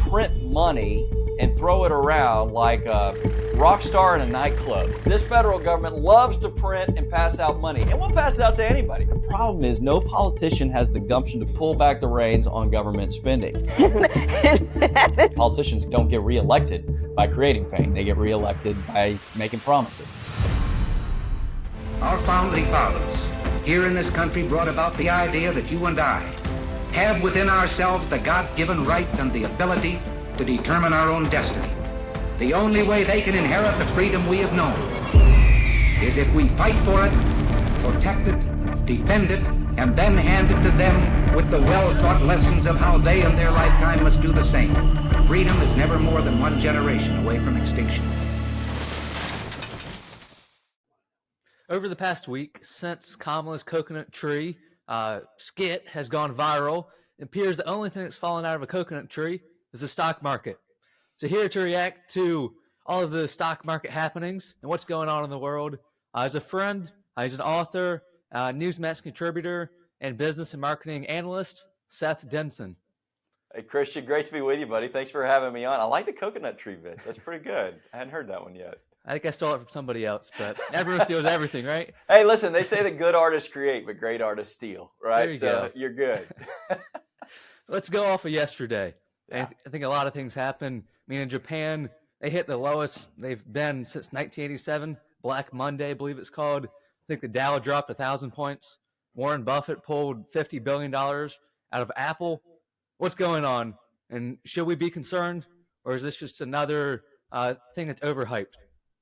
print money and throw it around like a rock star in a nightclub. This federal government loves to print and pass out money, and we'll pass it out to anybody. The problem is no politician has the gumption to pull back the reins on government spending. Politicians don't get reelected by creating pain. They get reelected by making promises. Our founding fathers here in this country brought about the idea that you and I have within ourselves the God-given right and the ability to determine our own destiny. The only way they can inherit the freedom we have known is if we fight for it, protect it, defend it, and then hand it to them with the well-thought lessons of how they in their lifetime must do the same. Freedom is never more than one generation away from extinction. Over the past week, since Kamala's coconut tree skit has gone viral, it appears the only thing that's fallen out of a coconut tree is the stock market. So here to react to all of the stock market happenings and what's going on in the world, as a friend, he's an author, Newsmax contributor, and business and marketing analyst, Seth Denson. Hey, Christian, great to be with you, buddy. Thanks for having me on. I like the coconut tree bit. That's pretty good. I hadn't heard that one yet. I think I stole it from somebody else, but everyone steals everything, right? Hey, listen, they say that good artists create, but great artists steal, right? There you go. You're good. Let's go off of yesterday. Yeah. I think a lot of things happened. I mean, in Japan, they hit the lowest they've been since 1987. Black Monday, I believe it's called. I think the Dow dropped 1,000 points. Warren Buffett pulled $50 billion out of Apple. What's going on? And should we be concerned? Or is this just another thing that's overhyped?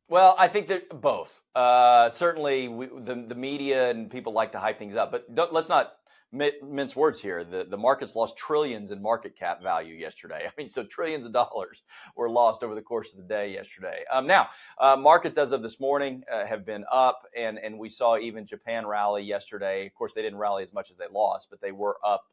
Well, I think that both. Certainly, the media and people like to hype things up, but let's not mince words here. The markets lost trillions in market cap value yesterday. I mean, so trillions of dollars were lost over the course of the day yesterday. Now, markets as of this morning have been up, and we saw even Japan rally yesterday. Of course, they didn't rally as much as they lost, but they were up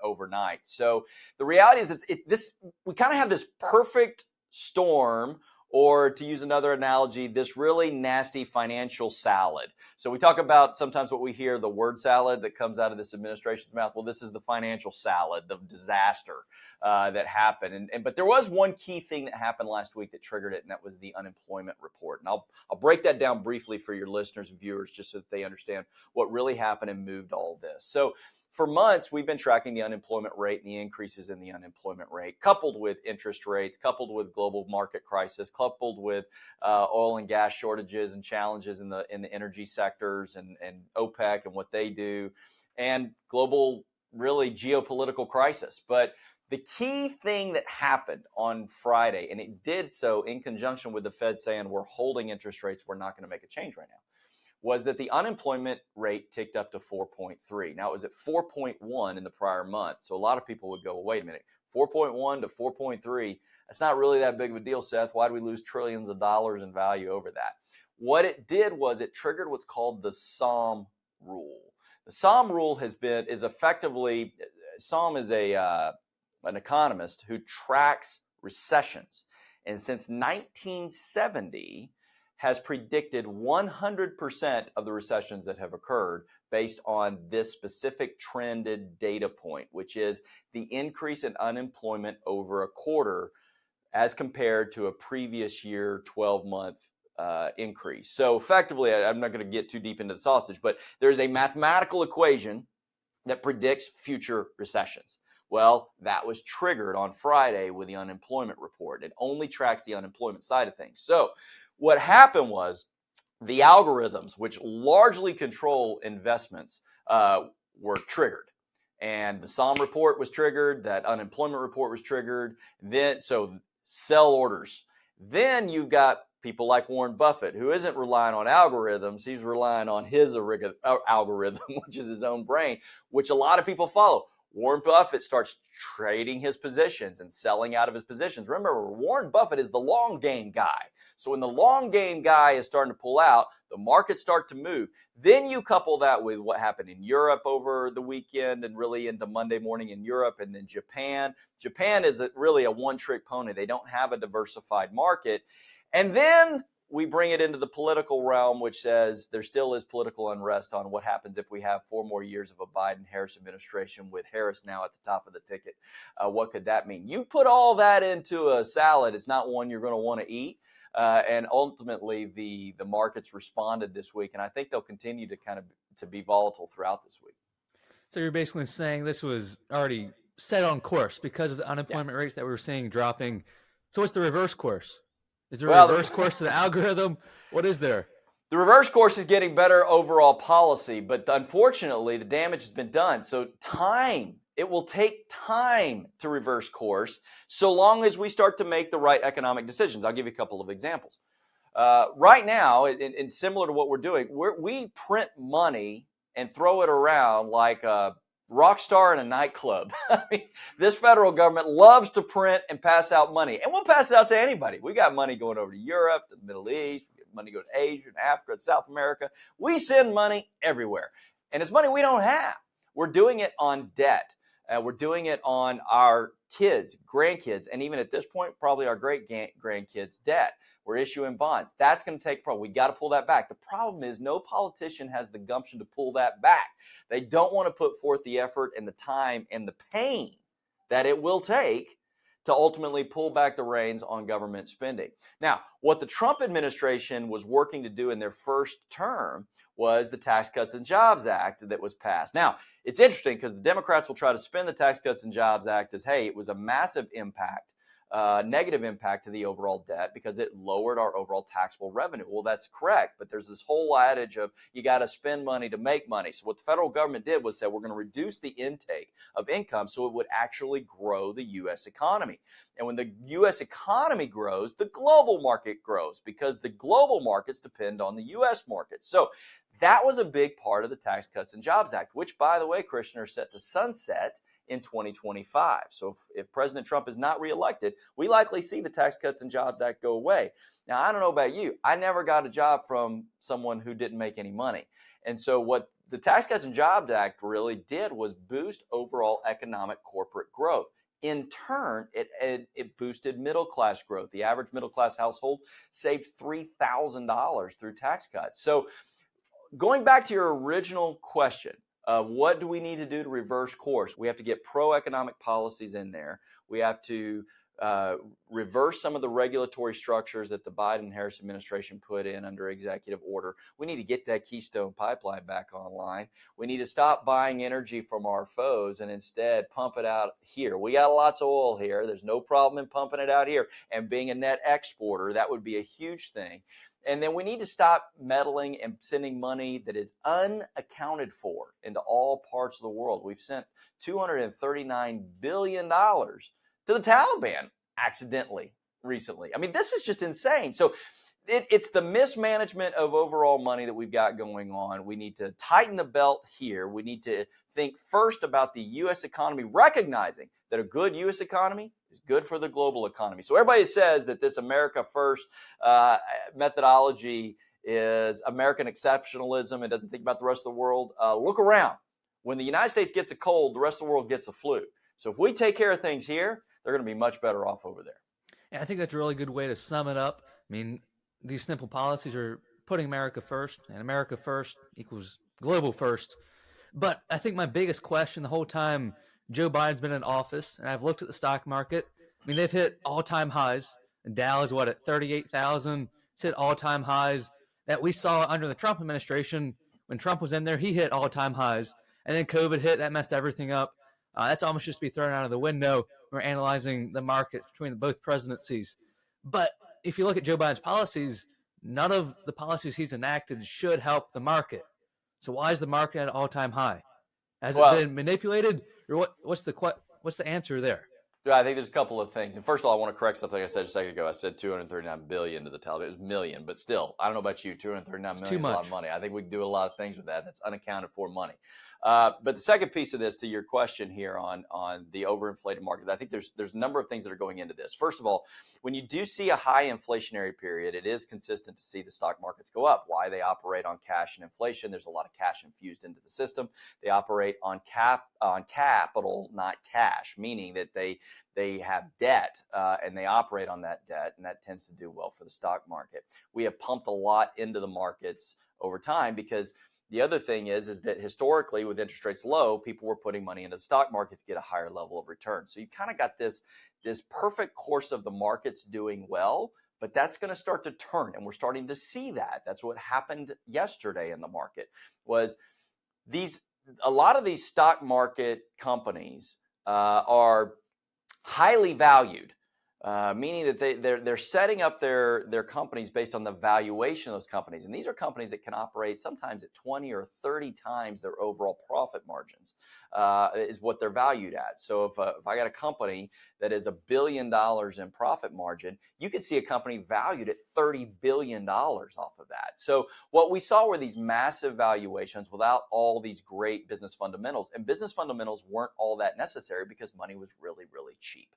overnight. So the reality is, we kind of have this perfect storm. Or to use another analogy, this really nasty financial salad. So we talk about sometimes what we hear, the word salad that comes out of this administration's mouth. Well, this is the financial salad, the disaster that happened. But there was one key thing that happened last week that triggered it, and that was the unemployment report. And I'll break that down briefly for your listeners and viewers just so that they understand what really happened and moved all this. So for months, we've been tracking the unemployment rate and the increases in the unemployment rate, coupled with interest rates, coupled with global market crisis, coupled with oil and gas shortages and challenges in the energy sectors and OPEC and what they do, and global, really geopolitical crisis. But the key thing that happened on Friday, and it did so in conjunction with the Fed saying we're holding interest rates, we're not going to make a change right now, was that the unemployment rate ticked up to 4.3. Now, it was at 4.1 in the prior month. So a lot of people would go, well, wait a minute, 4.1 to 4.3, that's not really that big of a deal, Seth. Why do we lose trillions of dollars in value over that? What it did was it triggered what's called the SOM rule. The SOM rule is effectively, SOM is an economist who tracks recessions. And since 1970, has predicted 100% of the recessions that have occurred based on this specific trended data point, which is the increase in unemployment over a quarter as compared to a previous year 12-month increase. So effectively, I'm not going to get too deep into the sausage, but there's a mathematical equation that predicts future recessions. Well, that was triggered on Friday with the unemployment report. It only tracks the unemployment side of things. So what happened was the algorithms, which largely control investments, were triggered. And the SOM report was triggered. That unemployment report was triggered. So sell orders. Then you've got people like Warren Buffett, who isn't relying on algorithms. He's relying on his algorithm, which is his own brain, which a lot of people follow. Warren Buffett starts trading his positions and selling out of his positions. Remember, Warren Buffett is the long game guy. So when the long game guy is starting to pull out, the markets start to move. Then you couple that with what happened in Europe over the weekend and really into Monday morning in Europe, and then Japan. Japan is really a one-trick pony. They don't have a diversified market. And then we bring it into the political realm, which says there still is political unrest on what happens if we have 4 more years of a Biden-Harris administration with Harris now at the top of the ticket. What could that mean? You put all that into a salad, it's not one you're going to want to eat. And ultimately, the markets responded this week, and I think they'll continue to be volatile throughout this week. So you're basically saying this was already set on course because of the unemployment rates that we were seeing dropping. So what's the reverse course? Is there a reverse course to the algorithm? What is there? The reverse course is getting better overall policy, but unfortunately, the damage has been done. So it will take time to reverse course so long as we start to make the right economic decisions. I'll give you a couple of examples. Right now, and similar to what we're doing, we print money and throw it around like a rock star in a nightclub. I mean, this federal government loves to print and pass out money, and we'll pass it out to anybody. We got money going over to Europe, to the Middle East, we get money going to Asia, and Africa, and South America. We send money everywhere, and it's money we don't have. We're doing it on debt. We're doing it on our kids, grandkids, and even at this point, probably our great-grandkids' debt. We're issuing bonds. That's going to take problem. We got to pull that back. The problem is no politician has the gumption to pull that back. They don't want to put forth the effort and the time and the pain that it will take to ultimately pull back the reins on government spending. Now, what the Trump administration was working to do in their first term was the Tax Cuts and Jobs Act that was passed. Now, it's interesting because the Democrats will try to spin the Tax Cuts and Jobs Act as, hey, it was a massive impact, negative impact to the overall debt because it lowered our overall taxable revenue. Well, that's correct, but there's this whole adage of you got to spend money to make money. So what the federal government did was say we're going to reduce the intake of income so it would actually grow the U.S. economy. And when the U.S. economy grows, the global market grows because the global markets depend on the U.S. market. So that was a big part of the Tax Cuts and Jobs Act, which, by the way, Christian, are set to sunset in 2025. So if President Trump is not reelected, we likely see the Tax Cuts and Jobs Act go away. Now, I don't know about you. I never got a job from someone who didn't make any money. And so what the Tax Cuts and Jobs Act really did was boost overall economic corporate growth. In turn, it boosted middle-class growth. The average middle-class household saved $3,000 through tax cuts. So going back to your original question, what do we need to do to reverse course? We have to get pro-economic policies in there. We have to reverse some of the regulatory structures that the Biden-Harris administration put in under executive order. We need to get that Keystone Pipeline back online. We need to stop buying energy from our foes and instead pump it out here. We got lots of oil here. There's no problem in pumping it out here. And being a net exporter, that would be a huge thing. And then we need to stop meddling and sending money that is unaccounted for into all parts of the world. We've sent $239 billion to the Taliban accidentally recently. I mean, this is just insane. So it's the mismanagement of overall money that we've got going on. We need to tighten the belt here. We need to think first about the U.S. economy, recognizing that a good U.S. economy is good for the global economy. So everybody says that this America First methodology is American exceptionalism and doesn't think about the rest of the world. Look around. When the United States gets a cold, the rest of the world gets a flu. So if we take care of things here, they're going to be much better off over there. And I think that's a really good way to sum it up. I mean, these simple policies are putting America first, and America first equals global first. But I think my biggest question the whole time Joe Biden's been in office, and I've looked at the stock market, I mean, they've hit all-time highs. Dow is at 38,000. It's hit all-time highs that we saw under the Trump administration. When Trump was in there, he hit all-time highs. And then COVID hit, that messed everything up. That's almost just to be thrown out of the window. We're analyzing the markets between both presidencies. But if you look at Joe Biden's policies, none of the policies he's enacted should help the market. So why is the market at an all-time high? Has it been manipulated, or what's the answer there? Yeah, I think there's a couple of things. And first of all, I want to correct something I said a second ago. I said $239 billion to the Taliban. It was million, but still, I don't know about you. $239 million is a lot of money. I think we can do a lot of things with that. That's unaccounted for money. But the second piece of this, to your question here on the overinflated market, I think there's a number of things that are going into this. First of all, when you do see a high inflationary period, it is consistent to see the stock markets go up. Why? They operate on cash and inflation. There's a lot of cash infused into the system. They operate on capital, not cash, meaning that they they have debt and they operate on that debt, and that tends to do well for the stock market. We have pumped a lot into the markets over time because the other thing is that historically, with interest rates low, people were putting money into the stock market to get a higher level of return. So you kind of got this perfect course of the markets doing well, but that's going to start to turn, and we're starting to see that. That's what happened yesterday in the market. Was a lot of these stock market companies are highly valued. Meaning that they're setting up their companies based on the valuation of those companies. And these are companies that can operate sometimes at 20 or 30 times their overall profit margins is what they're valued at. So if I got a company that is $1 billion in profit margin, you could see a company valued at $30 billion off of that. So what we saw were these massive valuations without all these great business fundamentals. And business fundamentals weren't all that necessary because money was really, really cheap.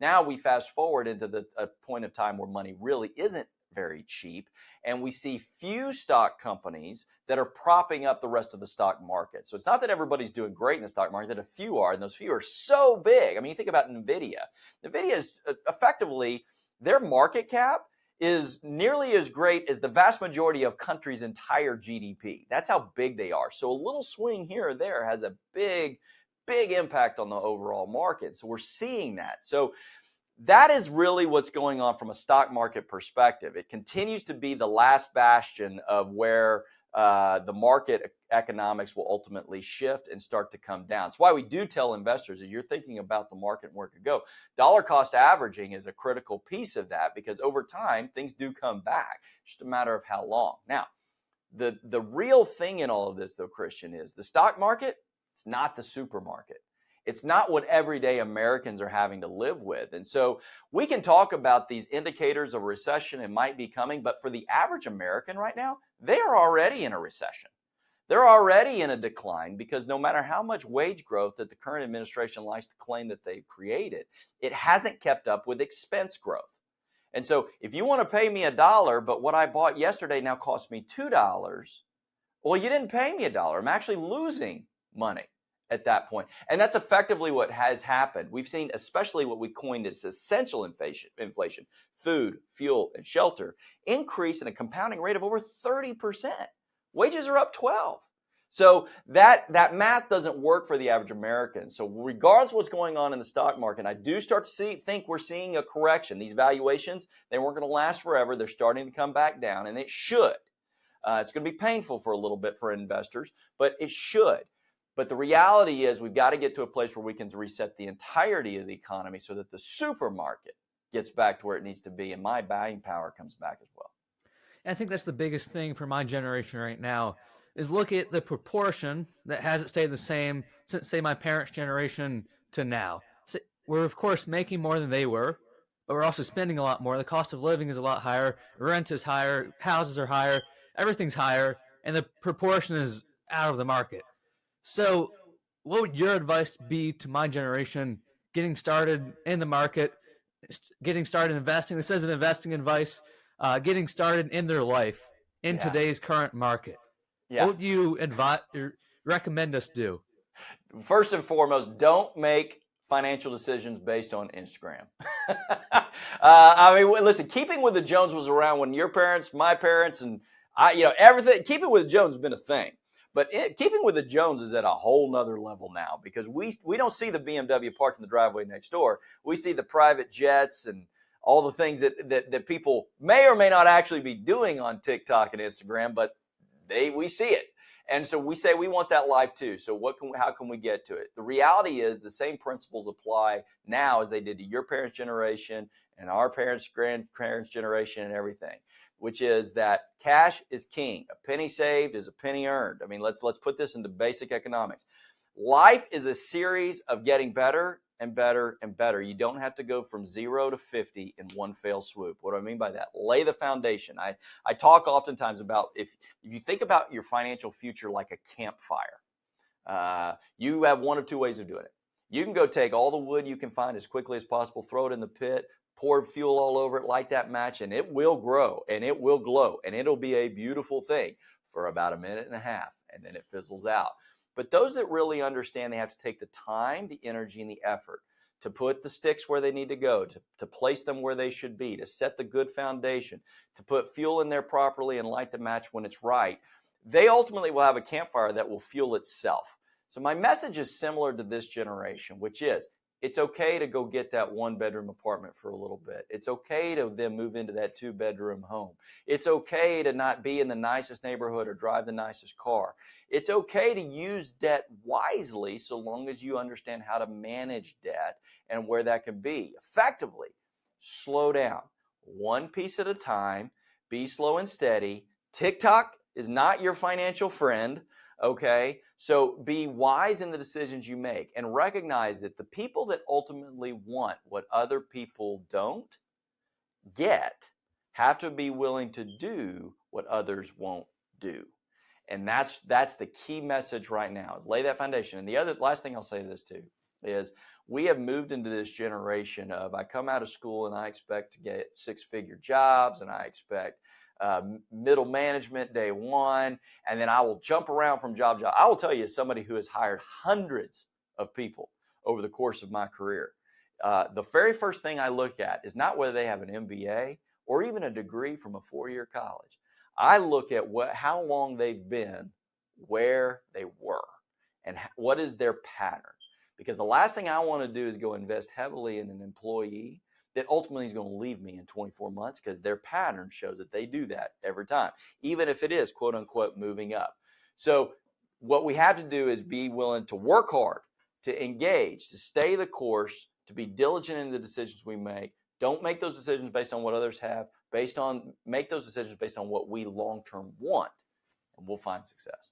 Now we fast forward into a point of time where money really isn't very cheap, and we see few stock companies that are propping up the rest of the stock market. So it's not that everybody's doing great in the stock market, that a few are, and those few are so big. I mean, you think about NVIDIA. NVIDIA is effectively, their market cap is nearly as great as the vast majority of countries' entire GDP. That's how big they are. So a little swing here or there has a big impact on the overall market. So we're seeing that. So that is really what's going on from a stock market perspective. It continues to be the last bastion of where the market economics will ultimately shift and start to come down. It's why we do tell investors, as you're thinking about the market and where it could go, dollar cost averaging is a critical piece of that, because over time, things do come back. It's just a matter of how long. Now, the real thing in all of this, though, Christian, is the stock market. It's not the supermarket. It's not what everyday Americans are having to live with. And so we can talk about these indicators of recession and might be coming, but for the average American right now, they are already in a recession. They're already in a decline, because no matter how much wage growth that the current administration likes to claim that they've created, it hasn't kept up with expense growth. And so if you want to pay me $1, but what I bought yesterday now costs me $2, well, you didn't pay me $1. I'm actually losing money at that point. And that's effectively what has happened. We've seen, especially what we coined as essential inflation, food, fuel, and shelter, increase at a compounding rate of over 30%. Wages are up 12%. So that math doesn't work for the average American. So regardless of what's going on in the stock market, I do start to think we're seeing a correction. These valuations, they weren't going to last forever. They're starting to come back down, and it should. It's going to be painful for a little bit for investors, but it should. But the reality is we've got to get to a place where we can reset the entirety of the economy so that the supermarket gets back to where it needs to be, and my buying power comes back as well. And I think that's the biggest thing for my generation right now is look at the proportion that hasn't stayed the same since, say, my parents' generation to now. So we're, of course, making more than they were, but we're also spending a lot more. The cost of living is a lot higher. Rent is higher. Houses are higher. Everything's higher, and the proportion is out of the market. So what would your advice be to my generation getting started in the market, getting started investing? This isn't investing advice, getting started in their life in today's current market. What would you recommend us do? First and foremost, don't make financial decisions based on Instagram. I mean, listen, keeping with the Jones was around when your parents, my parents, and everything. Keeping with the Jones has been a thing. But keeping with the Jones is at a whole nother level now, because we don't see the BMW parked in the driveway next door. We see the private jets and all the things that people may or may not actually be doing on TikTok and Instagram, but we see it. And so we say we want that life too. So how can we get to it? The reality is the same principles apply now as they did to your parents' generation and our parents' grandparents' generation and everything, which is that cash is king. A penny saved is a penny earned. I mean, let's put this into basic economics. Life is a series of getting better and better and better. You don't have to go from 0 to 50 in one fell swoop. What do I mean by that? Lay the foundation. I talk oftentimes about if you think about your financial future like a campfire, you have one of two ways of doing it. You can go take all the wood you can find as quickly as possible, throw it in the pit, pour fuel all over it, light that match, and it will grow and it will glow and it'll be a beautiful thing for about a minute and a half, and then it fizzles out. But those that really understand they have to take the time, the energy, and the effort to put the sticks where they need to go, to place them where they should be, to set the good foundation, to put fuel in there properly and light the match when it's right, they ultimately will have a campfire that will fuel itself. So my message is similar to this generation, which is it's okay to go get that 1-bedroom apartment for a little bit. It's okay to then move into that 2-bedroom home. It's okay to not be in the nicest neighborhood or drive the nicest car. It's okay to use debt wisely so long as you understand how to manage debt and where that can be. Effectively, slow down. One piece at a time. Be slow and steady. TikTok is not your financial friend. Okay, so be wise in the decisions you make and recognize that the people that ultimately want what other people don't get have to be willing to do what others won't do. And that's the key message right now, is lay that foundation. And the last thing I'll say to this too is we have moved into this generation of I come out of school and I expect to get 6-figure jobs and I expect middle management day one, and then I will jump around from job to job. I will tell you, as somebody who has hired hundreds of people over the course of my career, the very first thing I look at is not whether they have an MBA or even a degree from a 4-year college. I look at how long they've been where they were and what is their pattern. Because the last thing I want to do is go invest heavily in an employee that ultimately is going to leave me in 24 months because their pattern shows that they do that every time, even if it is quote unquote moving up. So what we have to do is be willing to work hard, to engage, to stay the course, to be diligent in the decisions we make. Don't make those decisions based on what others have, make those decisions based on what we long-term want, and we'll find success.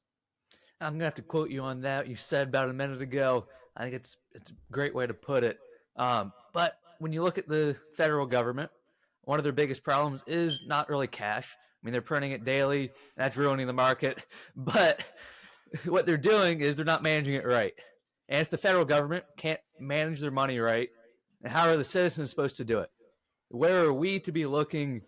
I'm going to have to quote you on that. You said about a minute ago. I think it's a great way to put it. But when you look at the federal government, one of their biggest problems is not really cash. I mean, they're printing it daily, and that's ruining the market. But what they're doing is they're not managing it right. And if the federal government can't manage their money right, how are the citizens supposed to do it? Where are we to be looking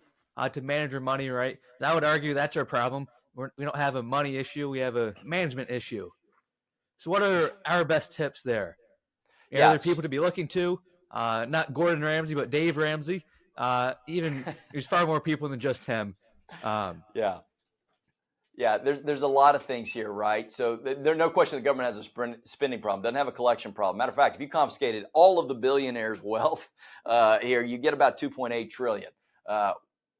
to manage our money right? And I would argue that's our problem. We don't have a money issue. We have a management issue. So what are our best tips there? Are there people to be looking to? Not Gordon Ramsay, but Dave Ramsey. Even there's far more people than just him. Yeah. There's a lot of things here, right? So there's no question the government has a spending problem, doesn't have a collection problem. Matter of fact, if you confiscated all of the billionaires' wealth here, you get about 2.8 trillion.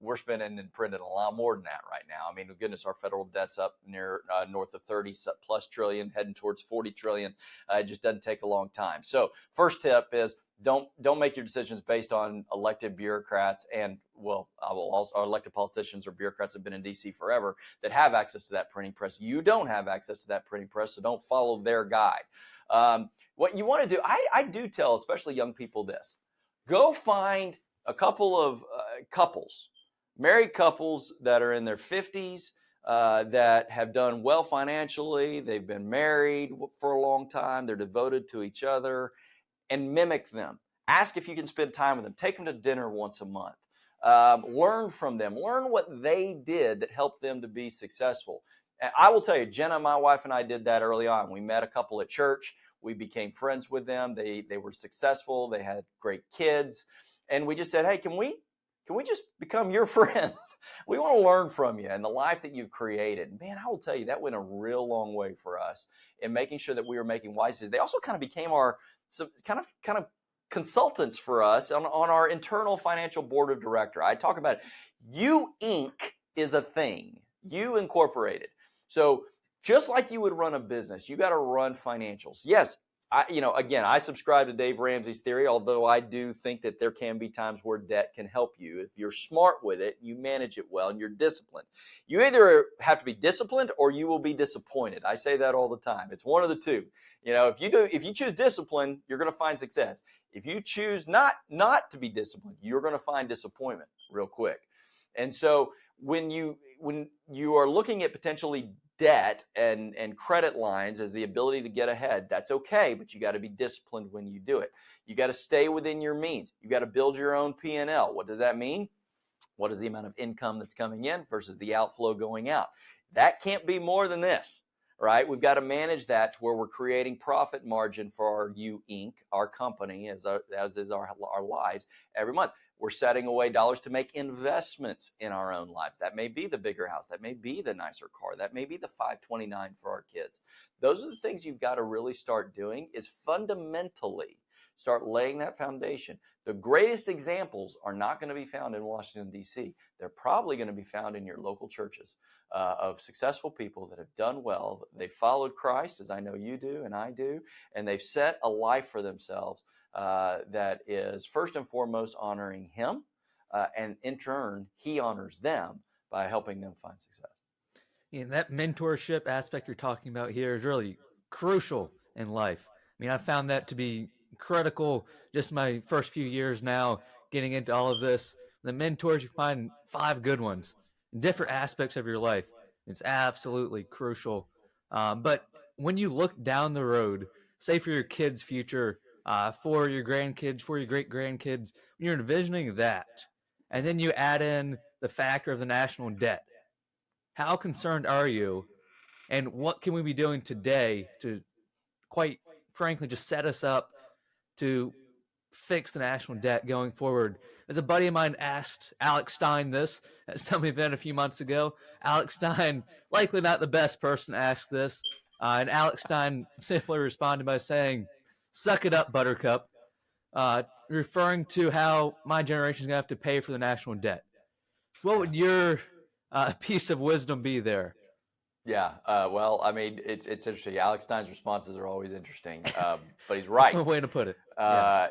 We're spending and printing a lot more than that right now. I mean, goodness, our federal debt's up near north of 30 plus trillion, heading towards 40 trillion. It just doesn't take a long time. So first tip is don't make your decisions based on elected bureaucrats and, our elected politicians or bureaucrats have been in D.C. forever that have access to that printing press. You don't have access to that printing press, so don't follow their guide. What you want to do, I do tell especially young people this. Go find a couple of married couples that are in their 50s that have done well financially. They've been married for a long time. They're devoted to each other. And mimic them. Ask if you can spend time with them. Take them to dinner once a month. Learn from them. Learn what they did that helped them to be successful. And I will tell you, Jenna, my wife, and I did that early on. We met a couple at church. We became friends with them. They were successful. They had great kids. And we just said, hey, can we just become your friends? We want to learn from you and the life that you've created. Man, I will tell you, that went a real long way for us in making sure that we were making wise decisions. They also kind of became our kind of consultants for us on our internal financial board of director. I talk about it. You Inc. is a thing. You Incorporated. So just like you would run a business, you got to run financials. Yes, I subscribe to Dave Ramsey's theory, although I do think that there can be times where debt can help you. If you're smart with it, you manage it well, and you're disciplined. You either have to be disciplined or you will be disappointed. I say that all the time. It's one of the two. If you choose discipline, you're going to find success. If you choose not to be disciplined, you're going to find disappointment real quick. And so when you are looking at potentially debt and credit lines as the ability to get ahead, that's okay, but you got to be disciplined when you do it. You got to stay within your means. You got to build your own P&L. What does that mean? What is the amount of income that's coming in versus the outflow going out? That can't be more than this, right? We've got to manage that to where we're creating profit margin for our U Inc., our company, as is our lives every month. We're setting away dollars to make investments in our own lives. That may be the bigger house. That may be the nicer car. That may be the 529 for our kids. Those are the things you've got to really start doing, is fundamentally start laying that foundation. The greatest examples are not going to be found in Washington, D.C. They're probably going to be found in your local churches of successful people that have done well. They followed Christ, as I know you do and I do, and they've set a life for themselves that is first and foremost honoring Him, and in turn, He honors them by helping them find success. And that mentorship aspect you're talking about here is really crucial in life. I mean, I found that to be critical just my first few years now, getting into all of this. The mentors, you find 5 good ones in different aspects of your life. It's absolutely crucial. But when you look down the road, say for your kids' future, for your grandkids, for your great-grandkids, when you're envisioning that, and then you add in the factor of the national debt, how concerned are you, and what can we be doing today to, quite frankly, just set us up to fix the national debt going forward? As a buddy of mine asked Alex Stein this at some event a few months ago, Alex Stein, likely not the best person to ask this, and Alex Stein simply responded by saying, "Suck it up, Buttercup," referring to how my generation is going to have to pay for the national debt. So what would your piece of wisdom be there? Yeah, well, I mean, it's interesting. Alex Stein's responses are always interesting, but he's right. One way to put it.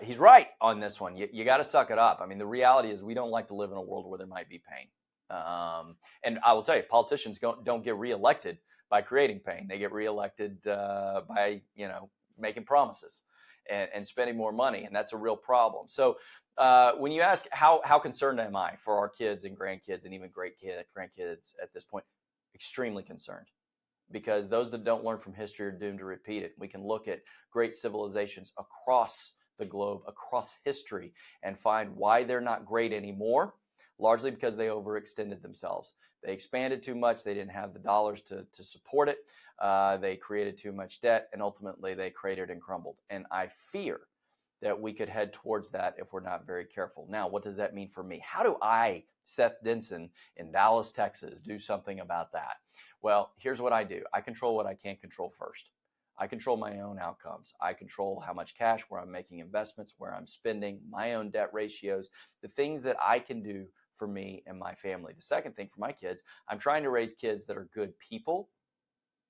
He's right on this one. You got to suck it up. I mean, the reality is we don't like to live in a world where there might be pain. And I will tell you, politicians don't get reelected by creating pain. They get reelected by making promises and spending more money, and that's a real problem. So when you ask how concerned am I for our kids and grandkids and even grandkids at this point, extremely concerned, because those that don't learn from history are doomed to repeat it. We can look at great civilizations across the globe, across history, and find why they're not great anymore, largely because they overextended themselves. They expanded too much. They didn't have the dollars to support it. They created too much debt, and ultimately they cratered and crumbled. And I fear that we could head towards that if we're not very careful. Now, what does that mean for me? How do I, Seth Denson in Dallas, Texas, do something about that? Well, here's what I do. I control what I can't control first. I control my own outcomes. I control how much cash, where I'm making investments, where I'm spending, my own debt ratios, the things that I can do for me and my family. The second thing for my kids, I'm trying to raise kids that are good people.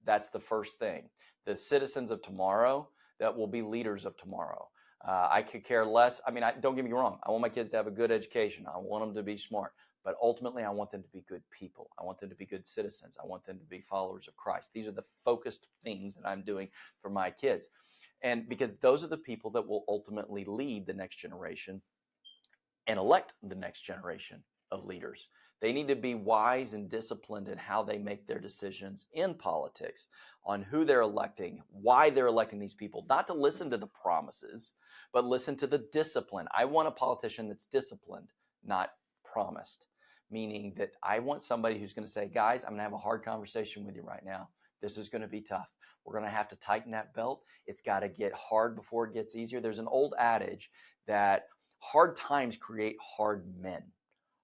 That's the first thing. The citizens of tomorrow that will be leaders of tomorrow. I could care less. I mean, don't get me wrong. I want my kids to have a good education. I want them to be smart. But ultimately, I want them to be good people. I want them to be good citizens. I want them to be followers of Christ. These are the focused things that I'm doing for my kids. And because those are the people that will ultimately lead the next generation and elect the next generation of leaders. They need to be wise and disciplined in how they make their decisions in politics, on who they're electing, why they're electing these people, not to listen to the promises, but listen to the discipline. I want a politician that's disciplined, not promised, meaning that I want somebody who's going to say, guys, I'm going to have a hard conversation with you right now. This is going to be tough. We're going to have to tighten that belt. It's got to get hard before it gets easier. There's an old adage that hard times create hard men.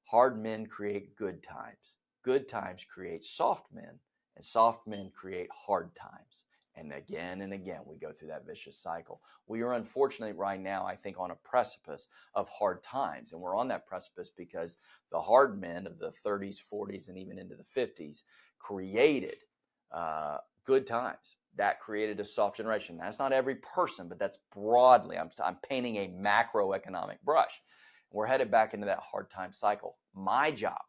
Hard men create good times. Good times create soft men, and soft men create hard times. And again, we go through that vicious cycle. We are unfortunately right now, I think, on a precipice of hard times. And we're on that precipice because the hard men of the 30s, 40s, and even into the 50s created good times. That created a soft generation. That's not every person, but that's broadly. I'm painting a macroeconomic brush. We're headed back into that hard time cycle. My job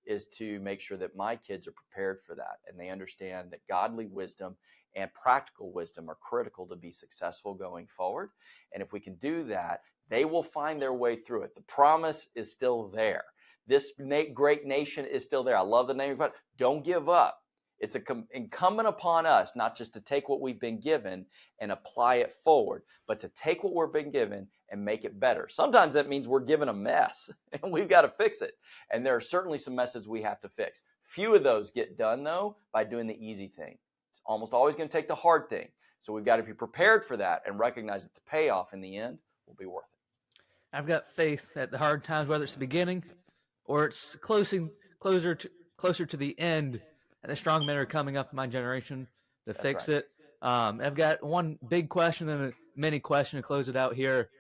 is to make sure that my kids are prepared for that, and they understand that godly wisdom and practical wisdom are critical to be successful going forward. And if we can do that, they will find their way through it. The promise is still there. This great nation is still there. I love the name, but don't give up. It's incumbent upon us not just to take what we've been given and apply it forward, but to take what we've been given and make it better. Sometimes that means we're given a mess and we've got to fix it. And there are certainly some messes we have to fix. Few of those get done, though, by doing the easy thing. It's almost always going to take the hard thing. So we've got to be prepared for that and recognize that the payoff in the end will be worth it. I've got faith that the hard times, whether it's the beginning or it's closer to the end, and the strong men are coming up in my generation to fix it. I've got one big question and a mini question to close it out here.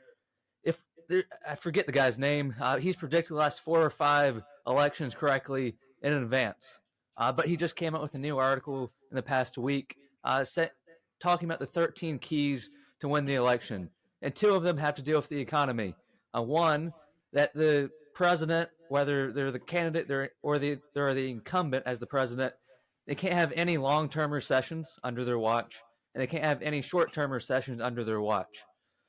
I forget the guy's name. He's predicted the last 4 or 5 elections correctly in advance. But he just came out with a new article in the past week talking about the 13 keys to win the election. And 2 of them have to deal with the economy. One, that the president, whether they're the candidate or they're the incumbent as the president, they can't have any long-term recessions under their watch, and they can't have any short-term recessions under their watch.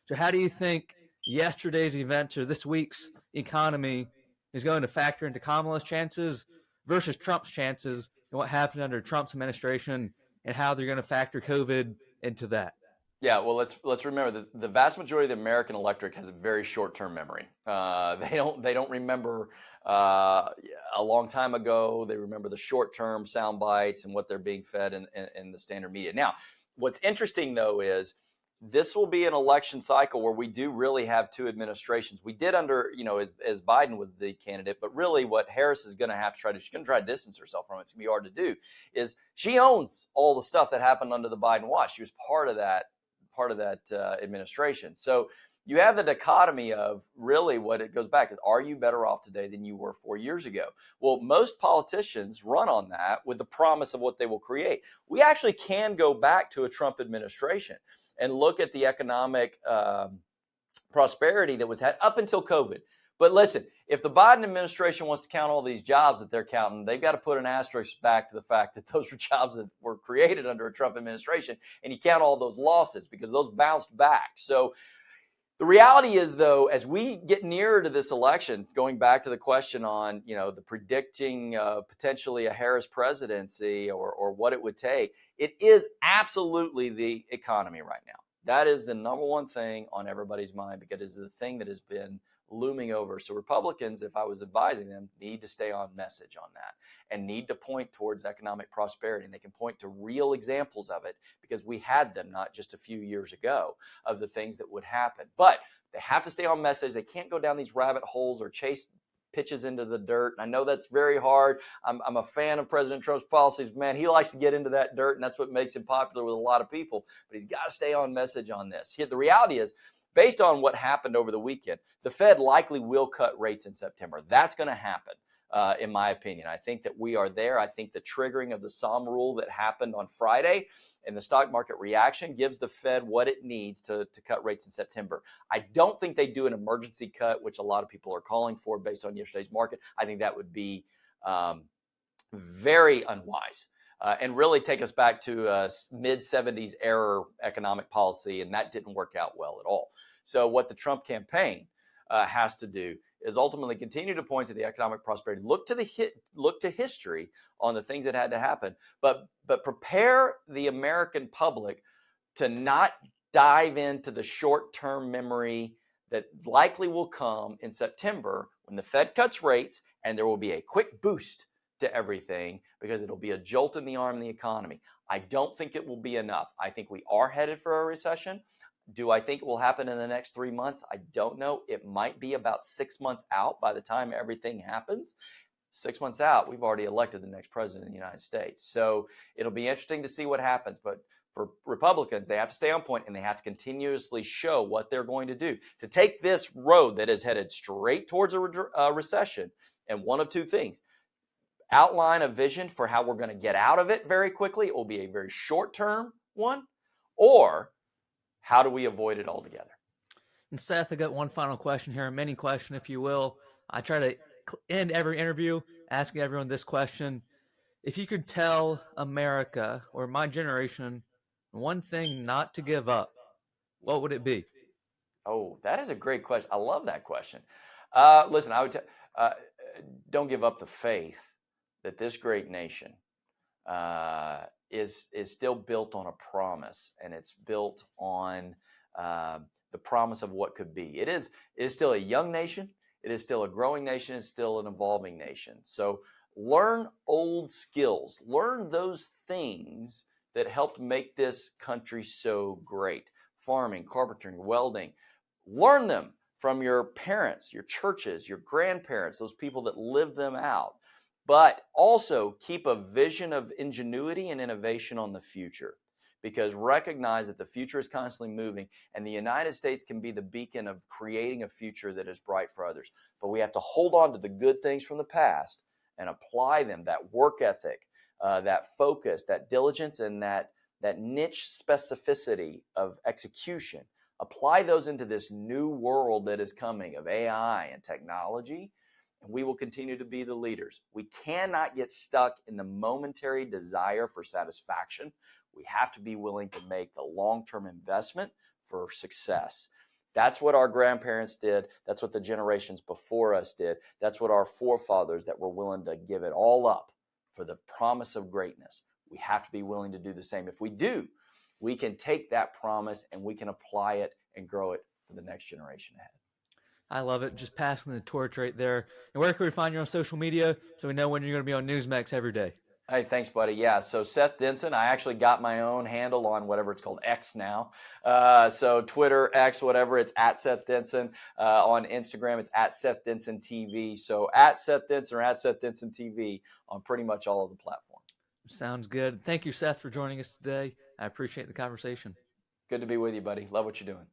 So how do you think yesterday's events or this week's economy is going to factor into Kamala's chances versus Trump's chances and what happened under Trump's administration and how they're going to factor COVID into that? Yeah, well, let's remember that the vast majority of the American electorate has a very short-term memory. They don't remember a long time ago. They remember the short-term sound bites and what they're being fed in the standard media. Now, what's interesting though is this will be an election cycle where we do really have 2 administrations. We did under, as Biden was the candidate, but really what Harris is going to have to she's going to try to distance herself from it. It's going to be hard to do. Is she owns all the stuff that happened under the Biden watch. She was part of that administration. So you have the dichotomy of really what it goes back is, are you better off today than you were 4 years ago? Well, most politicians run on that with the promise of what they will create. We actually can go back to a Trump administration and look at the economic prosperity that was had up until COVID. But listen, if the Biden administration wants to count all these jobs that they're counting, they've got to put an asterisk back to the fact that those were jobs that were created under a Trump administration, and you count all those losses because those bounced back. So the reality is, though, as we get nearer to this election, going back to the question on, the predicting potentially a Harris presidency or what it would take, it is absolutely the economy right now. That is the number one thing on everybody's mind because it's the thing that has been looming over. So Republicans, if I was advising them, need to stay on message on that and need to point towards economic prosperity. And they can point to real examples of it because we had them not just a few years ago of the things that would happen. But they have to stay on message. They can't go down these rabbit holes or chase pitches into the dirt. And I know that's very hard. I'm a fan of President Trump's policies. Man, he likes to get into that dirt, and that's what makes him popular with a lot of people. But he's got to stay on message on this. The reality is, based on what happened over the weekend, the Fed likely will cut rates in September. That's going to happen, in my opinion. I think that we are there. I think the triggering of the SOM rule that happened on Friday and the stock market reaction gives the Fed what it needs to cut rates in September. I don't think they do an emergency cut, which a lot of people are calling for based on yesterday's market. I think that would be very unwise. And really take us back to a mid-70s era economic policy, and that didn't work out well at all. So what the Trump campaign has to do is ultimately continue to point to the economic prosperity, look to history on the things that had to happen, but prepare the American public to not dive into the short-term memory that likely will come in September when the Fed cuts rates and there will be a quick boost to everything because it'll be a jolt in the arm in the economy. I don't think it will be enough. I think we are headed for a recession. Do I think it will happen in the next 3 months? I don't know. It might be about 6 months out by the time everything happens. 6 months out, we've already elected the next president of the United States. So it'll be interesting to see what happens. But for Republicans, they have to stay on point and they have to continuously show what they're going to do to take this road that is headed straight towards a recession. And one of 2 things. Outline a vision for how we're going to get out of it very quickly. It will be a very short-term one. Or how do we avoid it altogether? And Seth, I got one final question here, a mini question, if you will. I try to end every interview asking everyone this question. If you could tell America or my generation one thing not to give up, what would it be? Oh, that is a great question. I love that question. Listen, I would don't give up the faith that this great nation is still built on a promise, and it's built on the promise of what could be. It is still a young nation. It is still a growing nation. It's still an evolving nation. So learn old skills. Learn those things that helped make this country so great. Farming, carpentering, welding. Learn them from your parents, your churches, your grandparents, those people that live them out. But also keep a vision of ingenuity and innovation on the future, because recognize that the future is constantly moving, and the United States can be the beacon of creating a future that is bright for others. But we have to hold on to the good things from the past and apply them, that work ethic, that focus, that diligence, and that niche specificity of execution. Apply those into this new world that is coming of AI and technology, and we will continue to be the leaders. We cannot get stuck in the momentary desire for satisfaction. We have to be willing to make the long-term investment for success. That's what our grandparents did. That's what the generations before us did. That's what our forefathers that were willing to give it all up for the promise of greatness. We have to be willing to do the same. If we do, we can take that promise and we can apply it and grow it for the next generation ahead. I love it. Just passing the torch right there. And where can we find you on social media so we know when you're going to be on Newsmax every day? Hey, thanks, buddy. Yeah, so Seth Denson, I actually got my own handle on whatever it's called, X now. So Twitter, X, whatever, it's at Seth Denson. On Instagram, it's at Seth Denson TV. So at Seth Denson or at Seth Denson TV on pretty much all of the platforms. Sounds good. Thank you, Seth, for joining us today. I appreciate the conversation. Good to be with you, buddy. Love what you're doing.